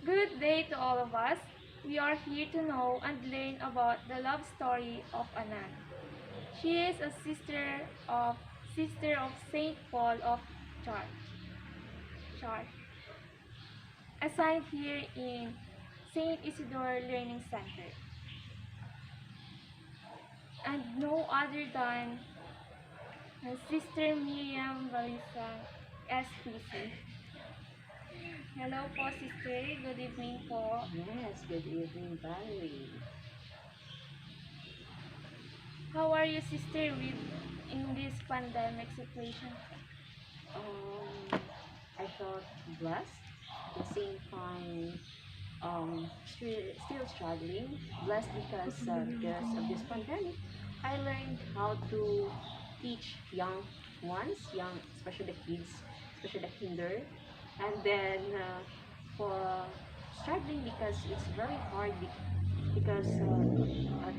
Good day to all of us. We are here to know and learn about the love story of Anan. She is a sister of Saint Paul of Charge, Charge, assigned here in Saint Isidore Learning Center, and no other than Sister Meriam Balisang, SPC. Hello po, sister. Good evening po. Yes, good evening, Valerie. How are you, sister, with in this pandemic situation? Um, I felt blessed. At the same time, still struggling. Blessed because of this pandemic, I learned how to teach young ones, especially the kids, especially the kinder, and then for struggling because it's very hard because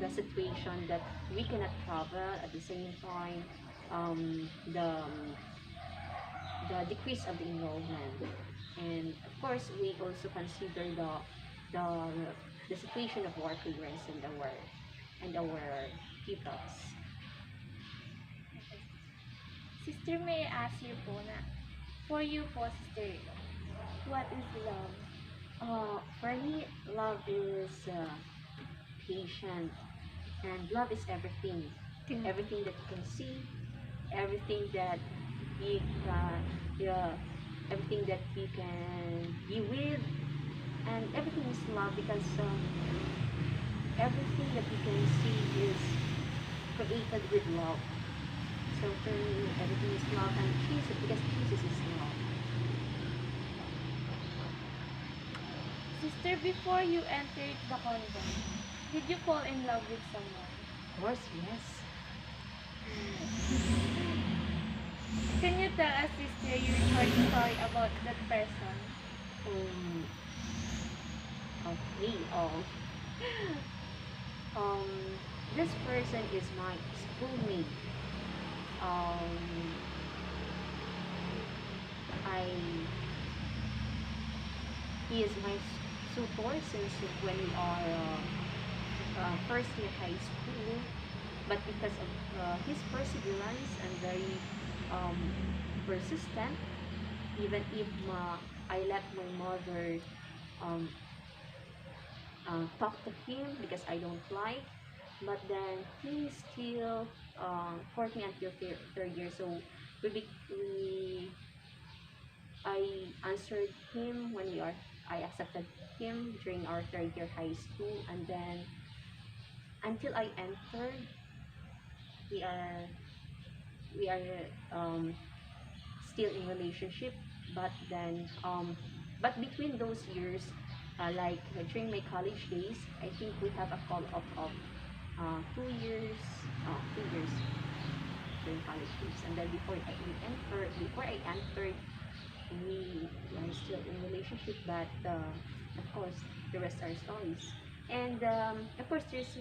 the situation that we cannot travel at the same time, the decrease of the enrollment, and of course we also consider the the situation of our parents and our pupils. Sister, may I ask you po na, for you po, sister, what is love? For me, love is patient, and love is everything. Everything that you can see, everything that you can, yeah, everything that you can be with, and everything is love because everything that you can see is created with love. So for me, everything is love, and Jesus, because Jesus is love. Sister, before you entered the convent, did you fall in love with someone? Of course, yes. Can you tell us, sister, your short story about that person? Um, okay. Um, this person is my schoolmate. Um, I He is my tutor since when we are first year high school. But because of his perseverance and very um, persistent, even if I let my mother um, talk to him because I don't like, but then he still taught me until third year. So we I answered him when I accepted him during our third year high school, and then until I entered, we are we are um, still in relationship. But then but between those years, like during my college days, I think we have a call up of 2 years, 2 years during college days, and then before I entered, we are still in relationship. But of course, the rest are stories. And of course, there's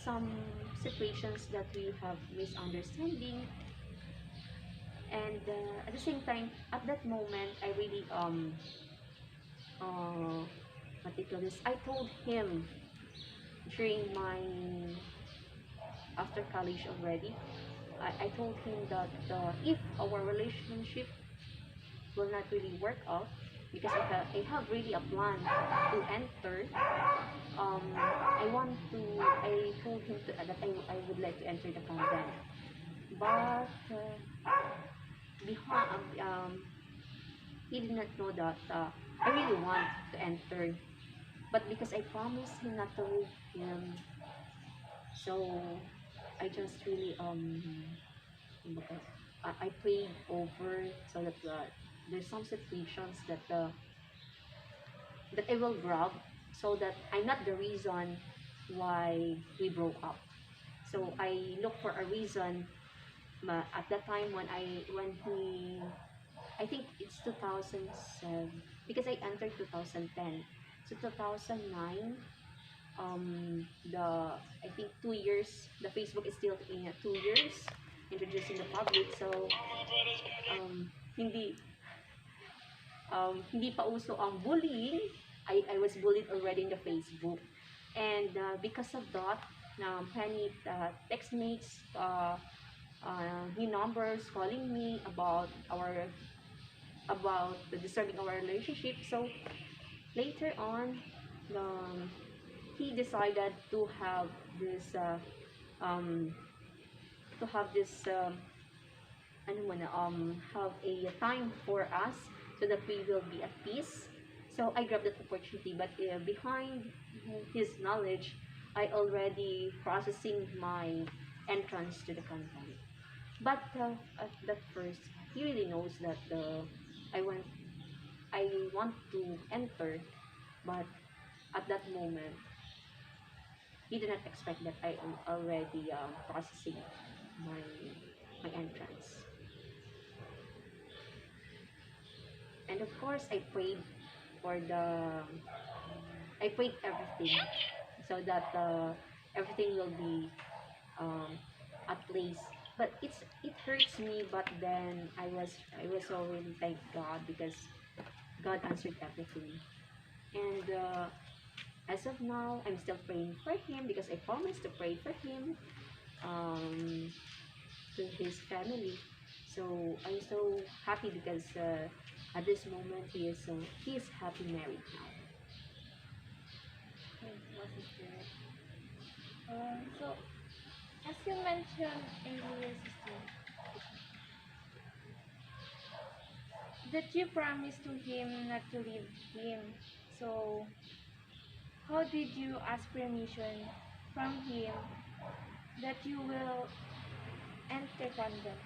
some situations that we have misunderstanding, and at the same time, at that moment, I really uh what do you call this? I told him during my after college already. I told him that if our relationship will not really work out, because I have really a plan to enter. I told him that I would like to enter the convent, but behind, he did not know that I really want to enter. But because I promised him not to leave him, so I just really I prayed over so that there's some situations that I will grab, so that I'm not the reason why we broke up. So I look for a reason at that time I think it's 2007, because I entered 2010. So 2009, the I think 2 years, the Facebook is still in 2 years introducing the public. So hindi hindi pa uso ang bullying. I was bullied already in the Facebook. And because of that, many textmates, new numbers calling me about the disturbing our relationship. So later on, um, he decided to have this um, ano muna, have a time for us so that we will be at peace. So I grabbed that opportunity, but behind his knowledge, I already processing my entrance to the convent. But at that first, he really knows that I want I want to enter, but at that moment, he did not expect that I am already processing my my entrance. And of course, for the I prayed everything so that everything will be um, at place. But it hurts me. But then I was so really thank God because God answered everything. And as of now, I'm still praying for him because I promised to pray for him, um, to his family. So I'm so happy because at this moment he is happy married now. Was it good? So, as you mentioned earlier, sister, that you promised to him not to leave him. So, how did you ask permission from him that you will enter convent?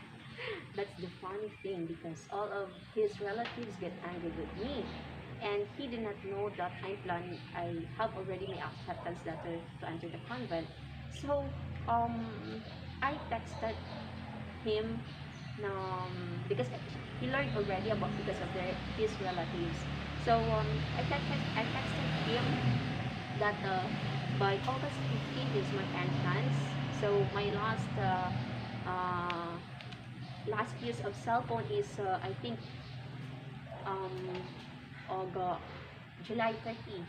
That's the funny thing because all of his relatives get angry with me. And he did not know that I have already my acceptance letter to enter the convent. So um, I texted him because he learned already about because of his relatives. So I texted him that by August 15th is my entrance. So my uh, last use of cell phone is I think um, August, July 30.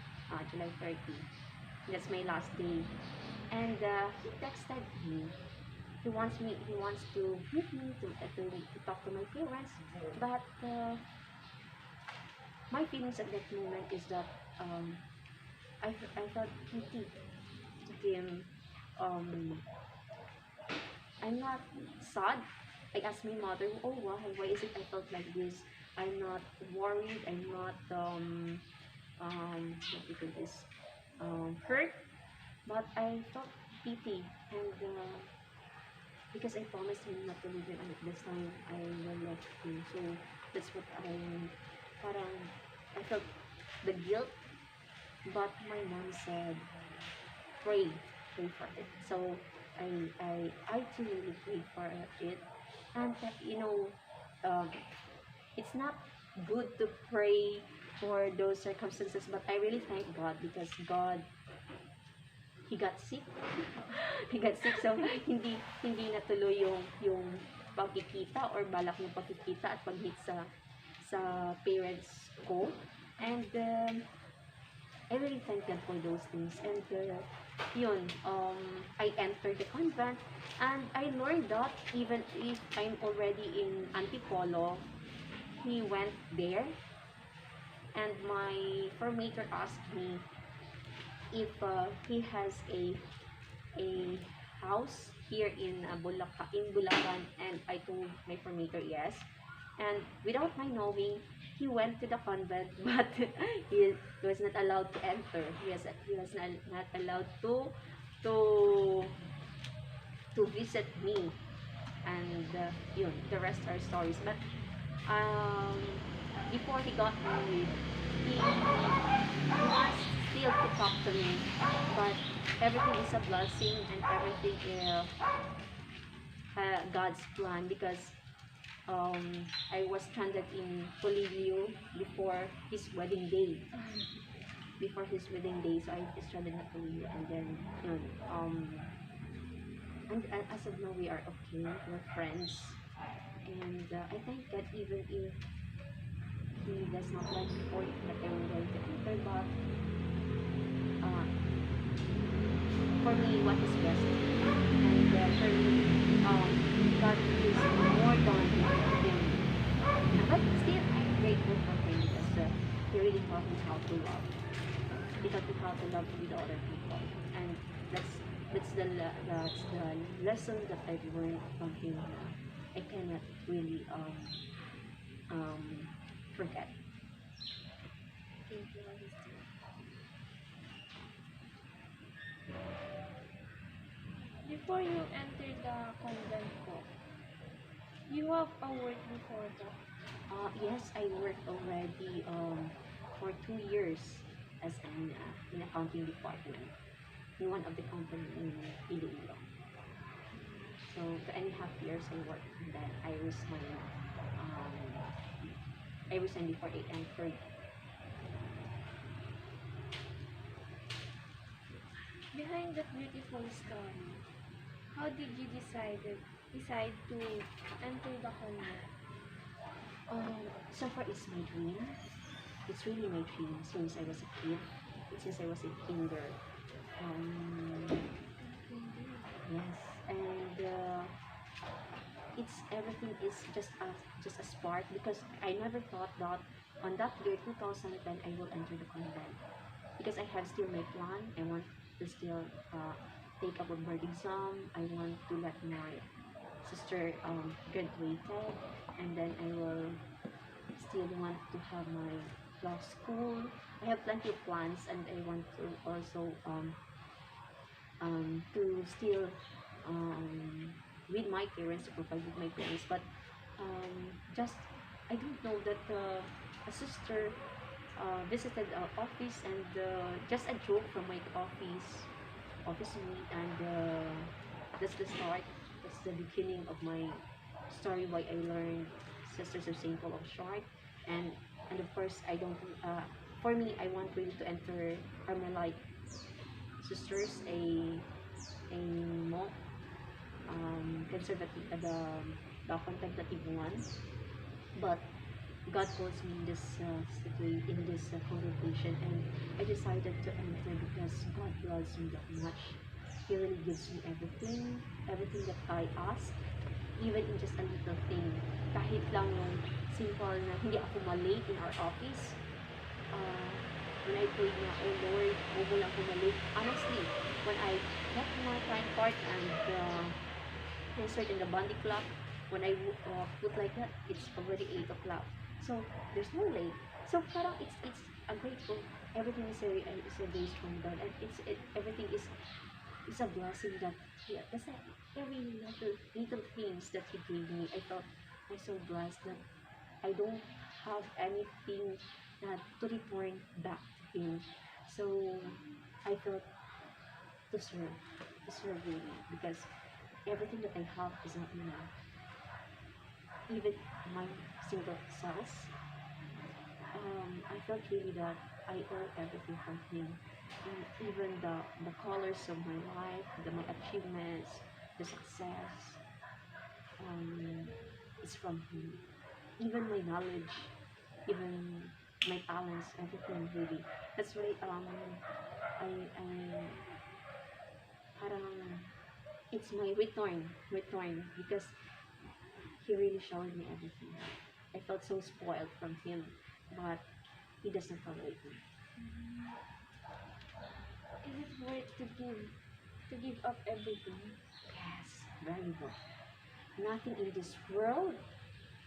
July 30. That's my last day. And he texted me. He wants to meet me to talk to my parents. But my feelings at that moment is that I felt pity to him. Um, I'm not sad. I asked my mother, oh why is it I felt like this? I'm not worried. I'm not what do you call this? Hurt. But I felt pity and because I promised him not to leave him and at this time I will let him. So that's what parang I felt the guilt. But my mom said, pray, pray for it. So I too really prayed for it. And um, it's not good to pray for those circumstances, but I really thank God because God, he got sick. He got sick, so hindi natuloy yung pagkikita or balak ng pagkikita at pag-meet sa parents ko. And I really thank God for those things. And I entered the convent and I learned that even if I'm already in Antipolo, he went there and my formator asked me if he has a house here in Bulacan, and I told my formator yes. And without my knowing, he went to the convent, but he was not allowed to enter. He was not allowed to to visit me. And the rest are stories. But um, before he got married, he wants still to talk to me, but everything is a blessing and everything is God's plan because I was stranded in Polilio before his wedding day. Before his wedding day, so I was stranded in Polilio, and then and as of now we are okay, we're friends, and I thank God even if he does not like before that I'm going to enter, but uh, for me, what is best, and for me, God is more than him. But still, I'm grateful for him because he really taught me how to love. He taught me how to love with other people, and that's the lesson that I've learned from him. I cannot really forget. Thank you, Sister. Before you enter the convent po, you have a work before that. Yes, I worked already for 2 years as an in accounting department in one of the company in Iloilo. So 2.5 years I worked, and then I resigned before I entered. Behind that beautiful story, how did you decide to enter the convent? So far it's my dream. It's really my dream since I was a kid. Since I was a kinder. Yes, and it's everything is just a spark because I never thought that on that year 2010 I will enter the convent because I have still my plan. I want to still take up a board exam. I want to let my sister graduated, and then I will still want to have my law school. I have plenty of plans, and I want to also to still um, with my parents, to provide with my parents, but just I don't know that a sister visited our office, and just a joke from my office mate, and that's the start. That's the beginning of my story. Why I learned Sisters of Saint Paul of Short, and of course I don't. For me, I want really to enter Carmelite Sisters, a more conservative, the contemplative one, but God calls me in this in this congregation, and I decided to enter because God loves me that much. He really gives me everything that I ask, even in just a little thing. Kahit lang yung simple na hindi ako malate in our office, uh, when I prayed na, oh Lord, huwag mo lang ako malate. Honestly, when I got my time card and insert in the body clock, when I put like that, it's already 8 o'clock. So, there's no late. So, parang it's a grateful, everything is a grace from God, and everything is a blessing that, yeah, that's like every little things that He gave me. I thought I'm so blessed that I don't have anything that to return back to Him. So, I felt to serve really, because everything that I have is not enough. Even my single cells, I felt really that I owe everything from him. And even the colors of my life, my achievements, the success, is from him. Even my knowledge, even my talents, everything really. That's why I parang it's my return because he really showed me everything. I felt so spoiled from him, but he doesn't tolerate me. Is it worth to give up everything? Yes, very well. Nothing in this world,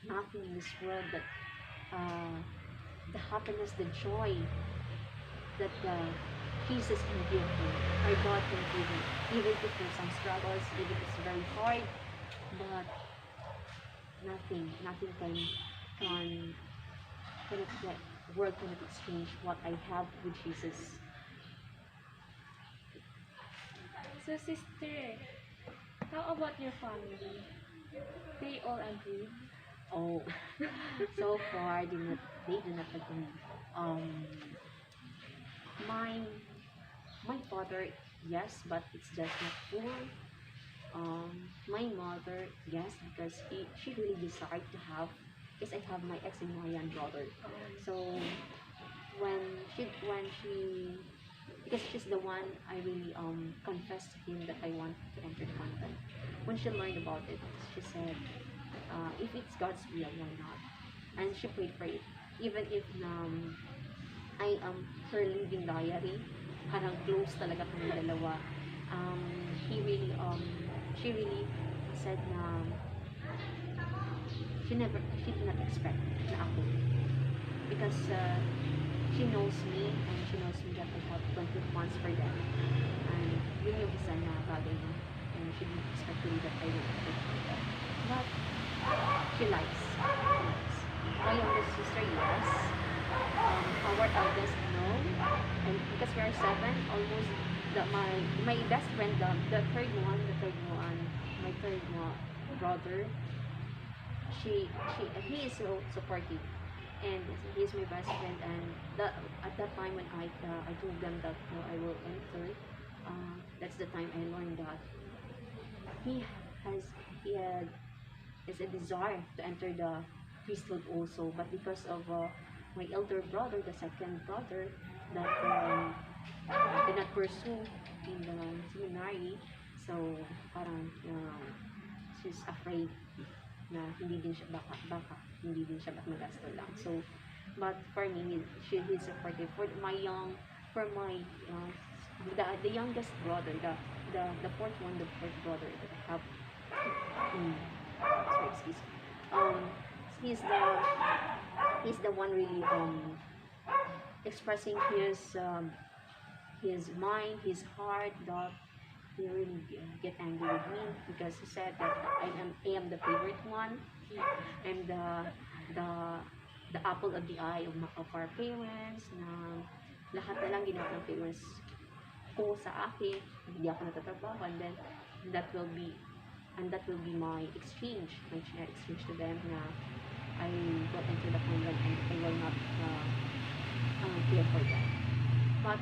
nothing in this world that the happiness, the joy that Jesus can give me, or God can give me, even if there's some struggles, even if it's very hard, but nothing can cannot get, world cannot exchange what I have with Jesus. So, sister, how about your family? They all agree? Oh, so far they do not agree. Um, my my father, yes, but it's just not full. My mother, yes, because she really desired to have. is I have my ex-Himalayan brother. So when she because she's the one I really confessed to him that I want to enter the convent. When she learned about it, she said, if it's God's will, why not? And she prayed for it. Even if I am her living diary, parang close talaga kami dalawa. He really she really said na she did not expect na ako, because she knows me and she knows me that I have 20 months for them, and yun yung isa na bagay na, and she didn't expect really that I will for them, but she likes. My youngest sister, yes. Our eldest, no. And because we are 7, almost my best friend, the third one, my third brother, he is so supportive, and he is my best friend. And at that time when I told them that I will enter, that's the time I learned that he had is a desire to enter the priesthood also, but because of my elder brother, the second brother, that did not pursue in the seminary, so parang she's afraid na hindi din siya baka hindi din siya magasto lang. So but for me, he's supportive for my the youngest brother, the fourth brother that I have. Sorry, excuse me. He's the one really expressing his mind, his heart, that he really get angry with me because he said that I am the favorite one. I'm the apple of the eye of our parents, na lahat na lang ginawa ng parents ko sa akin, hindi ako natatrabaho, and then that will be my exchange to them, na I will enter the convent and I will not care for them. But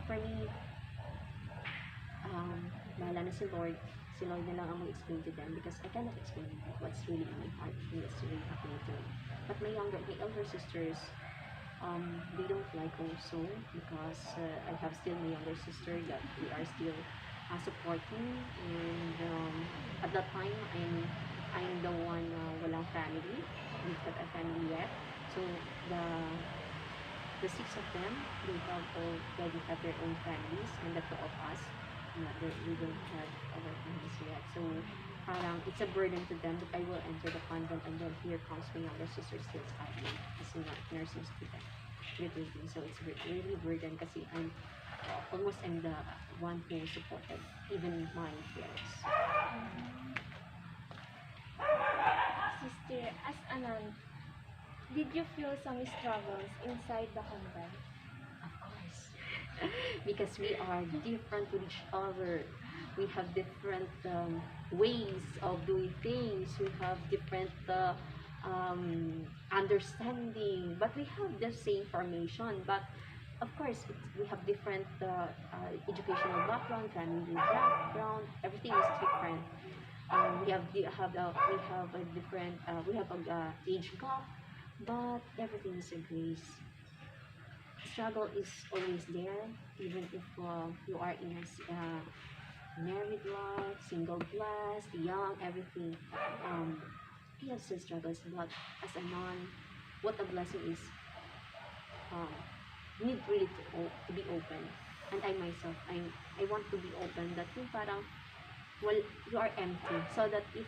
for me, bahala na si Lord na lang ang mag-explain to them, because I cannot explain what's really in my heart and what's really happening to me. But my elder sisters, they don't like also, because I have still my younger sister that we are still supporting, and at that time I'm the one walang family, we've got a family yet. So the 6 of them, they have already have their own families, and the 2 of us, we don't have our families yet. So parang it's a burden to them that I will enter the convent, and then here comes my younger sister still studying as a nursing student, graduating. So it's really burden kasi I'm the one who supported even my parents. Sister, as a nun, did you feel some struggles inside the convent? Of course. Because we are different with each other. We have different ways of doing things. We have different understanding, but we have the same formation. But of course, we have different educational background, family background. Everything is different. We have a different age gap, but everything is a grace. Struggle is always there, even if you are in a married life, single, blessed, young, everything. We have still struggles, but as a nun, what a blessing is. You need really to be open, and I myself, I want to be open. That yung parang, well, you are empty, so that if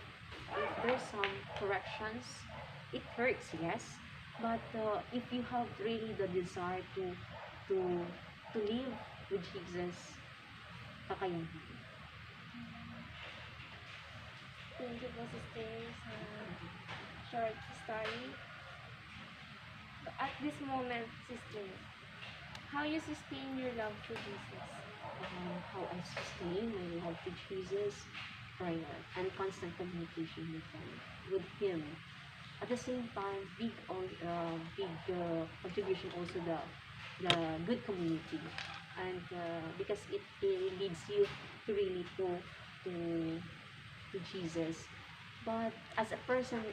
there's some corrections, it hurts, yes. But if you have really the desire to live with Jesus, kakayanin. Thank you po, sister, sa short story. At this moment, sister, how you sustain your love for Jesus? How I sustain my love to Jesus? Prayer and constant communication with him. At the same time, big contribution also the good community, and because it leads you to really to Jesus. But as a personal,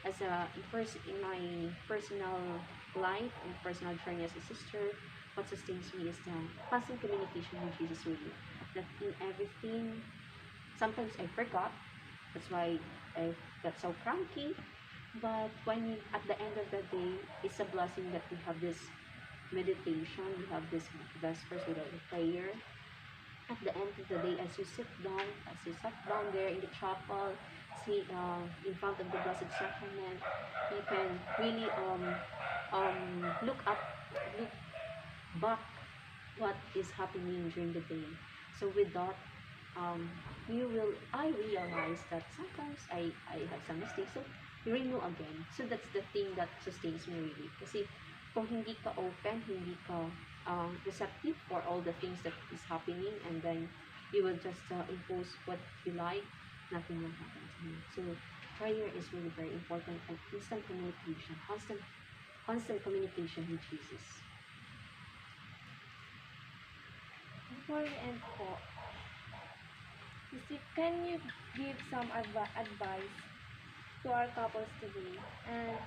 in my personal life and personal journey as a sister, what sustains me is the constant communication with Jesus really. That in everything, sometimes I forgot. That's why I got so cranky. But when at the end of the day, it's a blessing that we have this meditation, we have this vespers without a prayer. At the end of the day, as you sat down there in the chapel, see in front of the Blessed Sacrament, you can really look up, look back what is happening during the day. So with that, I realize that sometimes I have some mistakes, so renew again. So that's the thing that sustains me really. Kasi kung hindi ka open, hindi ka receptive for all the things that is happening, and then you will just impose what you like, nothing will happen to you. So prayer is really very important, and constant communication with Jesus. Before we end po, can you give some advice to our couples today and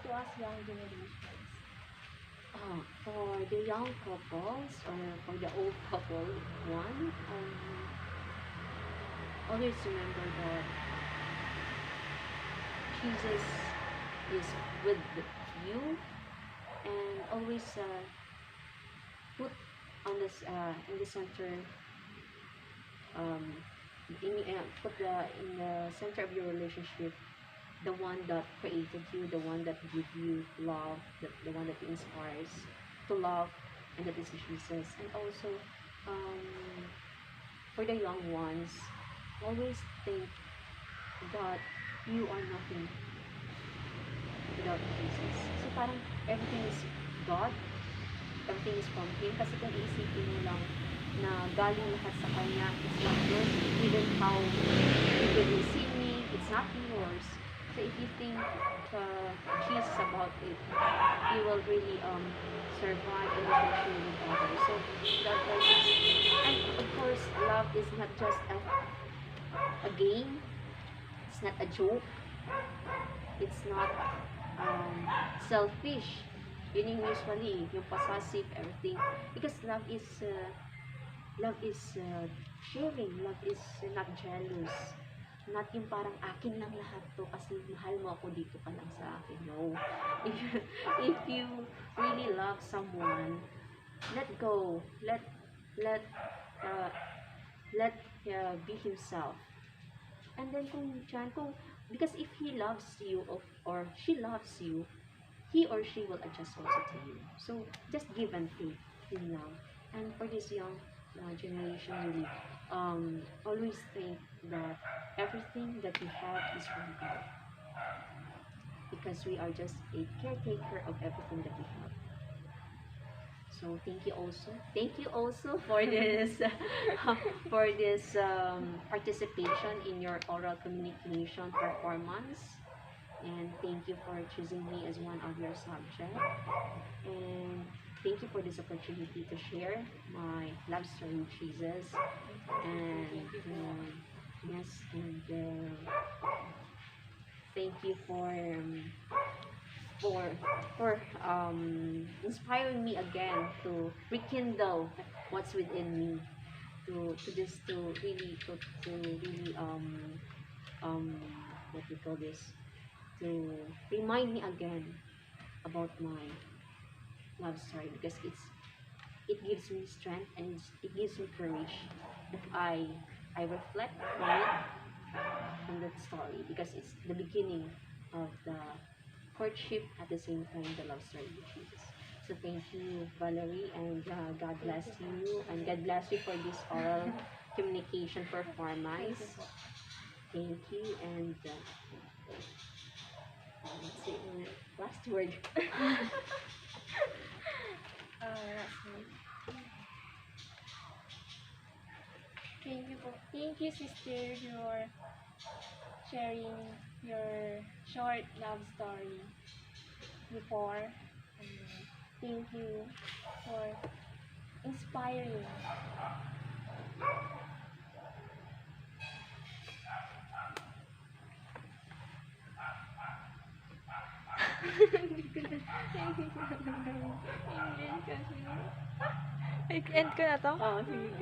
to us young generations? For the young couples or for the old couple one, always remember that Jesus is with you, and always put on this in the center, in the center of your relationship, the one that created you, the one that gives you love, the one that inspires to love, and that is Jesus. And also, for the young ones, always think that you are nothing without Jesus. So parang everything is God, everything is from Him. Kasi kung iisipin mo lang na galing lahat sa Kanya, it's not yours. Even how you will receive me, it's not yours. So if you think Jesus about it, you will really survive and you can share with others. So that is, and of course, love is not just a game. It's not a joke. It's not selfish. Yun yung usually yung possessive everything, because love is sharing. Love is not jealous. Not yung parang akin lang lahat to kasi mahal mo ako, dito ka lang sa akin. No. If you really love someone, let go. Let be himself. And then because if he loves you or she loves you, he or she will adjust also to you. So just give and take in love. And for this young generation, really, always think that everything that we have is from God, because we are just a caretaker of everything that we have. So thank you also for this participation in your oral communication performance, and thank you for choosing me as one of your subjects, and thank you for this opportunity to share my love story with Jesus. And yes, and thank you for inspiring me again to rekindle what's within me, to really what we call this, to remind me again about my love story, because it gives me strength and it gives me courage if I reflect on it, on that story, because it's the beginning of the courtship, at the same time the love story with Jesus. So thank you, Valerie, and God bless you, and God bless you for this oral communication performance. Thank you, and let's see, last word. Thank you, sister, for sharing your short love story before. Thank you for inspiring Hindi ko na. Hindi ko na. Hindi kasi. End ko na to? Oo, sige, go.